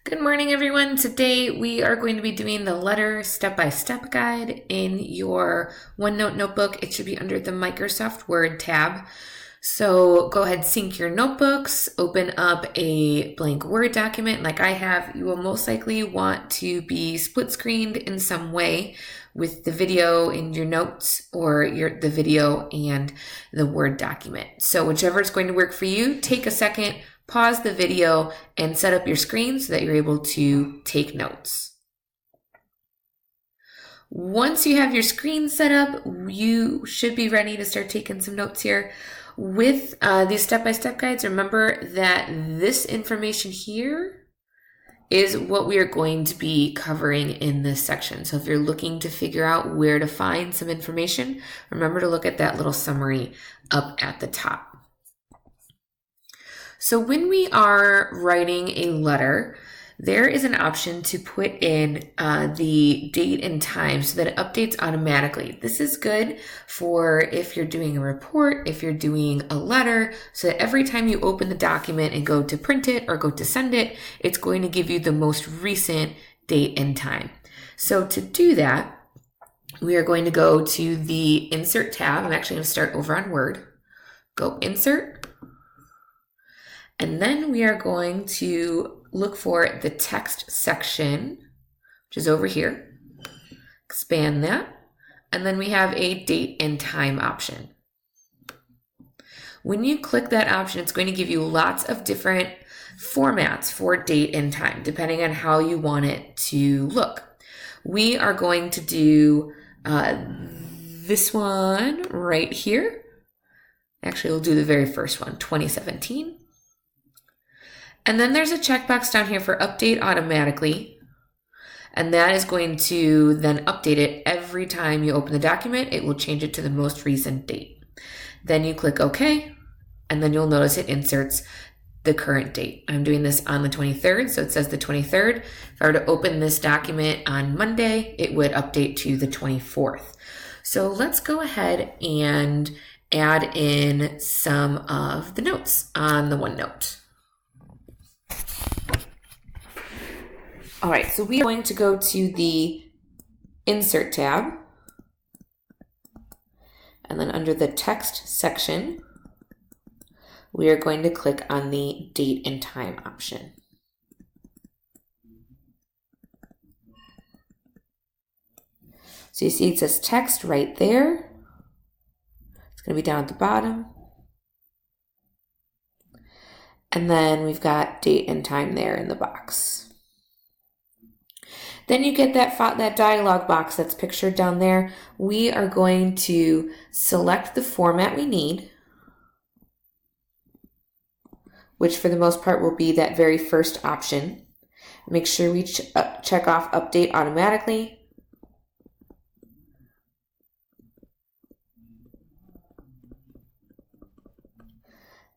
Good morning, everyone. Today we are going to be doing the letter step-by-step guide in your OneNote notebook. It should be under the Microsoft Word tab. So go ahead, sync your notebooks, open up a blank Word document like I have. You will most likely want to be split screened in some way with the video in your notes or the video and the Word document. So whichever is going to work for you, take a second, pause the video, and set up your screen so that you're able to take notes. Once you have your screen set up, you should be ready to start taking some notes here. With these step-by-step guides, remember that this information here is what we are going to be covering in this section. So if you're looking to figure out where to find some information, remember to look at that little summary up at the top. So when we are writing a letter, there is an option to put in the date and time so that it updates automatically. This is good for if you're doing a report, if you're doing a letter, so that every time you open the document and go to print it or go to send it, it's going to give you the most recent date and time. So to do that, we are going to go to the Insert tab. I'm actually going to start over on Word. Go Insert. And then we are going to look for the text section, which is over here. Expand that. And then we have a date and time option. When you click that option, it's going to give you lots of different formats for date and time, depending on how you want it to look. We are going to do this one right here. Actually, we'll do the very first one, 2017. And then there's a checkbox down here for update automatically. And that is going to then update it every time you open the document. It will change it to the most recent date. Then you click OK, and then you'll notice it inserts the current date. I'm doing this on the 23rd, so it says the 23rd. If I were to open this document on Monday, it would update to the 24th. So let's go ahead and add in some of the notes on the OneNote. All right, so we are going to go to the Insert tab, and then under the text section, we are going to click on the date and time option. So you see it says text right there. It's going to be down at the bottom. And then we've got date and time there in the box. Then you get that dialog box that's pictured down there. We are going to select the format we need, which for the most part will be that very first option. Make sure we check off update automatically.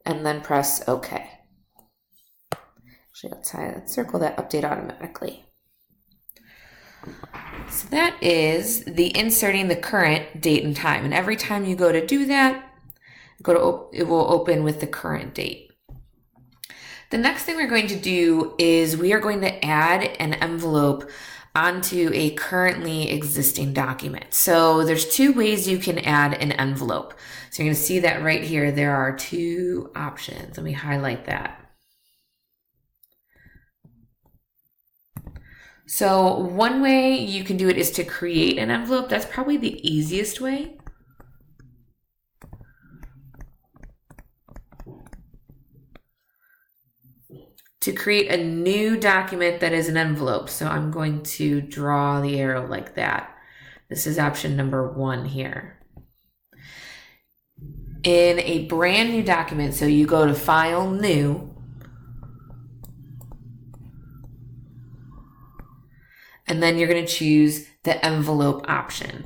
And then press OK. Actually, let's circle that update automatically. So that is the inserting the current date and time. And every time you go to do that, it will open with the current date. The next thing we're going to do is we are going to add an envelope onto a currently existing document. So there's two ways you can add an envelope. So you're going to see that right here. There are two options. Let me highlight that. So one way you can do it is to create an envelope. That's probably the easiest way. To create a new document that is an envelope. So I'm going to draw the arrow like that. This is option number 1 here. In a brand new document, so you go to File, New, and then you're going to choose the envelope option.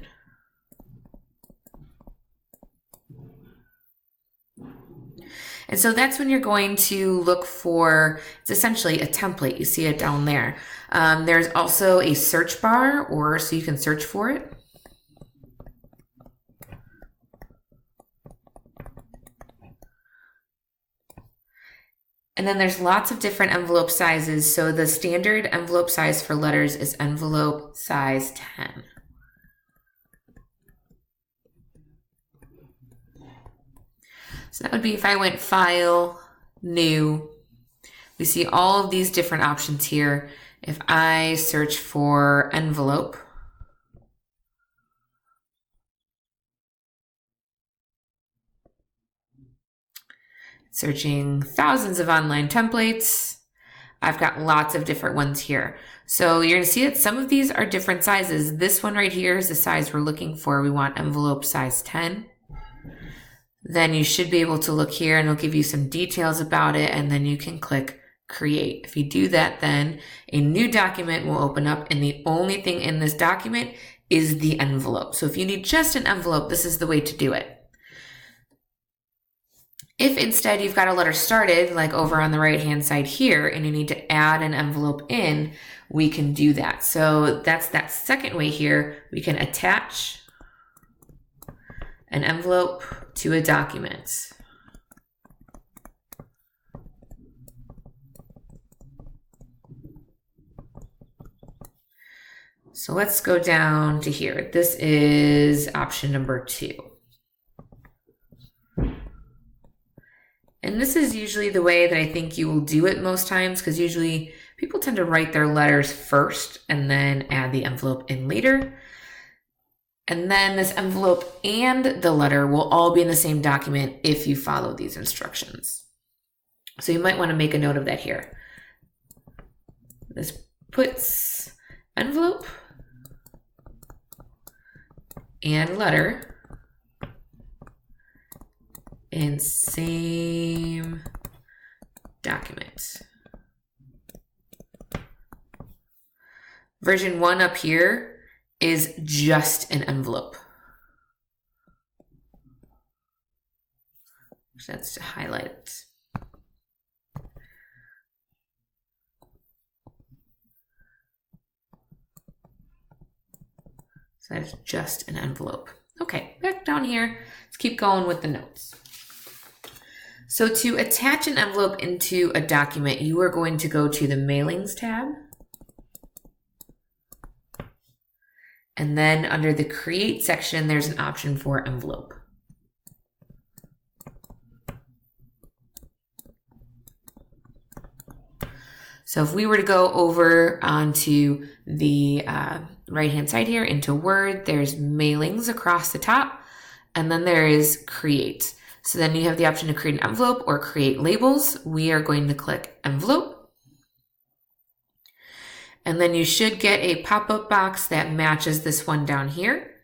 And so that's when you're going to look for, it's essentially a template. You see it down there. There's also a search bar, so you can search for it. And then there's lots of different envelope sizes. So the standard envelope size for letters is envelope size 10. So that would be if I went File, New. We see all of these different options here. If I search for envelope, searching thousands of online templates, I've got lots of different ones here. So you're going to see that some of these are different sizes. This one right here is the size we're looking for. We want envelope size 10. Then you should be able to look here and it'll give you some details about it, and then you can click create. If you do that, then a new document will open up, and the only thing in this document is the envelope. So if you need just an envelope, this is the way to do it. If instead you've got a letter started, like over on the right-hand side here, and you need to add an envelope in, we can do that. So that's that second way here. We can attach an envelope to a document. So let's go down to here. This is option number 2. And this is usually the way that I think you will do it most times, because usually people tend to write their letters first and then add the envelope in later. And then this envelope and the letter will all be in the same document if you follow these instructions. So you might want to make a note of that here. This puts envelope and letter in same document. Version 1 up here is just an envelope. So that's to highlight it. So that's just an envelope. Okay, back down here, let's keep going with the notes. So to attach an envelope into a document, you are going to go to the Mailings tab. And then under the Create section, there's an option for envelope. So if we were to go over onto the right-hand side here into Word, there's Mailings across the top, and then there is Create. So then you have the option to create an envelope or create labels. We are going to click Envelope. And then you should get a pop-up box that matches this one down here.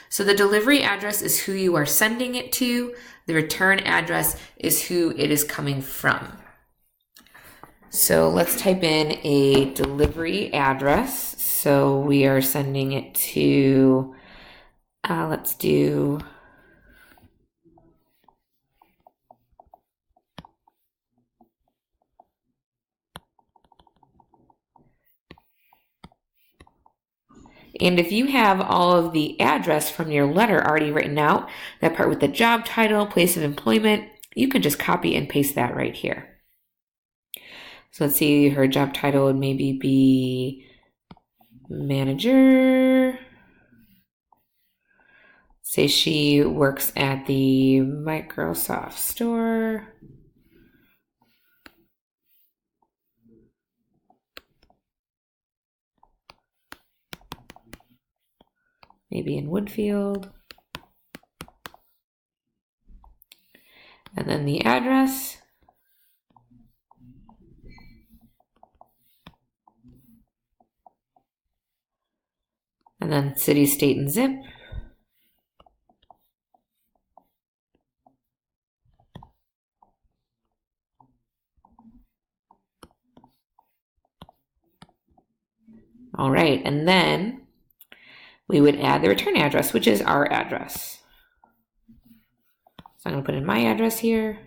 So the delivery address is who you are sending it to. The return address is who it is coming from. So let's type in a delivery address. So we are sending it to, let's do And if you have all of the address from your letter already written out, that part with the job title, place of employment, you can just copy and paste that right here. So let's see, her job title would maybe be manager. Say she works at the Microsoft store. Maybe in Woodfield. And then the address. And then city, state, and zip. All right, and then we would add the return address, which is our address. So I'm going to put in my address here.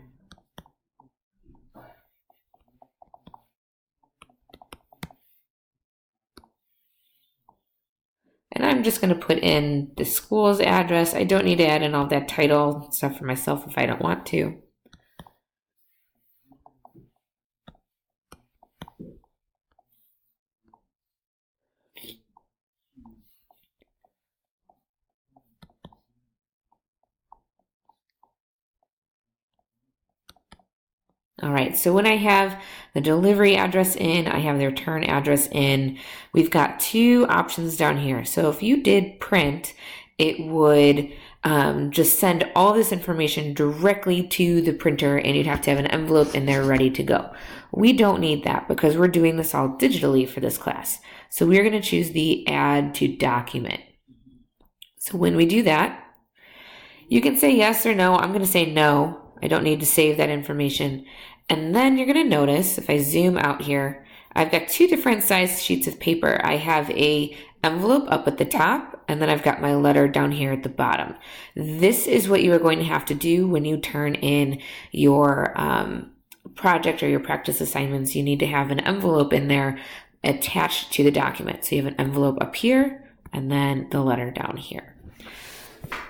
And I'm just going to put in the school's address. I don't need to add in all that title stuff for myself if I don't want to. All right, so when I have the delivery address in, I have the return address in, we've got two options down here. So if you did print, it would just send all this information directly to the printer, and you'd have to have an envelope in there ready to go. We don't need that because we're doing this all digitally for this class. So we're going to choose the add to document. So when we do that, you can say yes or no. I'm going to say no. I don't need to save that information. And then you're going to notice, if I zoom out here, I've got two different size sheets of paper. I have a envelope up at the top, and then I've got my letter down here at the bottom. This is what you are going to have to do when you turn in your project or your practice assignments. You need to have an envelope in there attached to the document. So you have an envelope up here, and then the letter down here.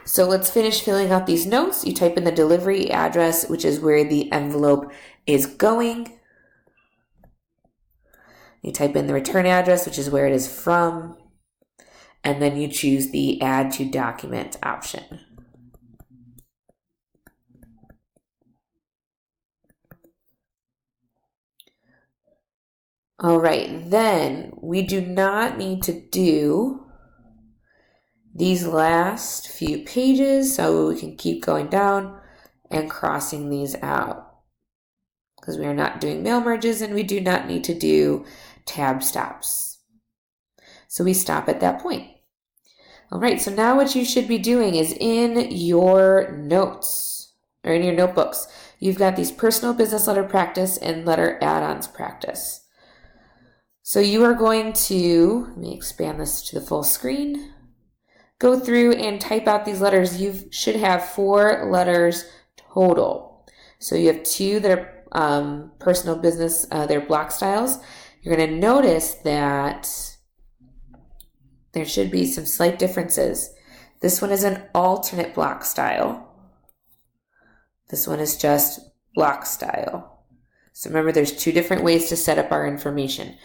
So let's finish filling out these notes. You type in the delivery address, which is where the envelope is going. You type in the return address, which is where it is from. And then you choose the add to document option. All right, then we do not need to do these last few pages, so we can keep going down and crossing these out because we are not doing mail merges and we do not need to do tab stops. So we stop at that point. All right, so now what you should be doing is in your notes or in your notebooks, you've got these personal business letter practice and letter add-ons practice. So you are going to, let me expand this to the full screen, go through and type out these letters. You should have 4 letters total. So you have 2 that are personal business, they're block styles. You're going to notice that there should be some slight differences. This one is an alternate block style. This one is just block style. So remember, there's 2 different ways to set up our information.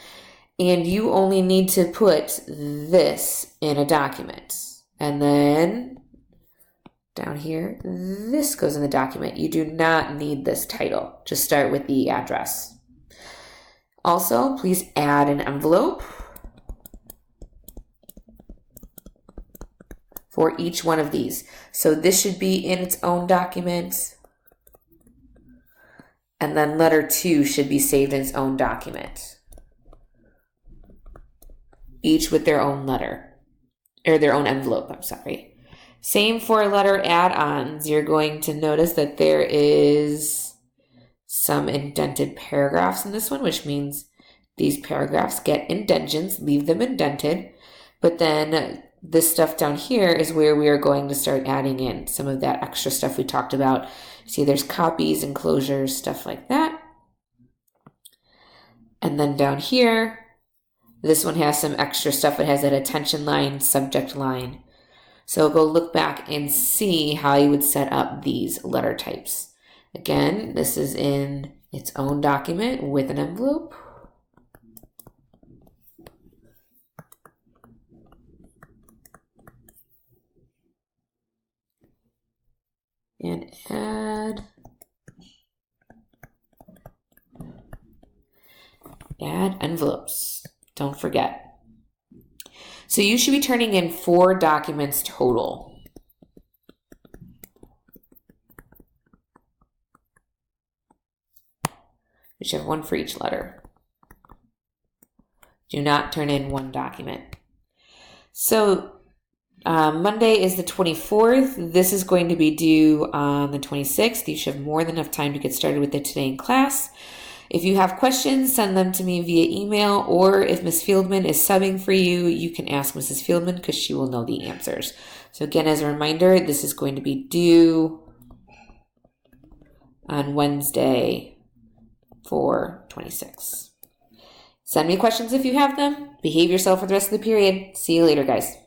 And you only need to put this in a document. And then down here, this goes in the document. You do not need this title. Just start with the address. Also, please add an envelope for each one of these. So this should be in its own document. And then letter 2 should be saved in its own document. Each with their own letter. Or their own envelope, I'm sorry. Same for letter add-ons. You're going to notice that there is some indented paragraphs in this one, which means these paragraphs get indentions, leave them indented. But then this stuff down here is where we are going to start adding in some of that extra stuff we talked about. See, there's copies, enclosures, stuff like that. And then down here, this one has some extra stuff. It has an attention line, subject line. So go look back and see how you would set up these letter types. Again, this is in its own document with an envelope. And add envelopes. Don't forget. So you should be turning in 4 documents total. You should have 1 for each letter. Do not turn in 1 document. So Monday is the 24th. This is going to be due on the 26th. You should have more than enough time to get started with it today in class. If you have questions, send them to me via email, or if Ms. Fieldman is subbing for you, you can ask Mrs. Fieldman because she will know the answers. So again, as a reminder, this is going to be due on Wednesday, 4/26. Send me questions if you have them. Behave yourself for the rest of the period. See you later, guys.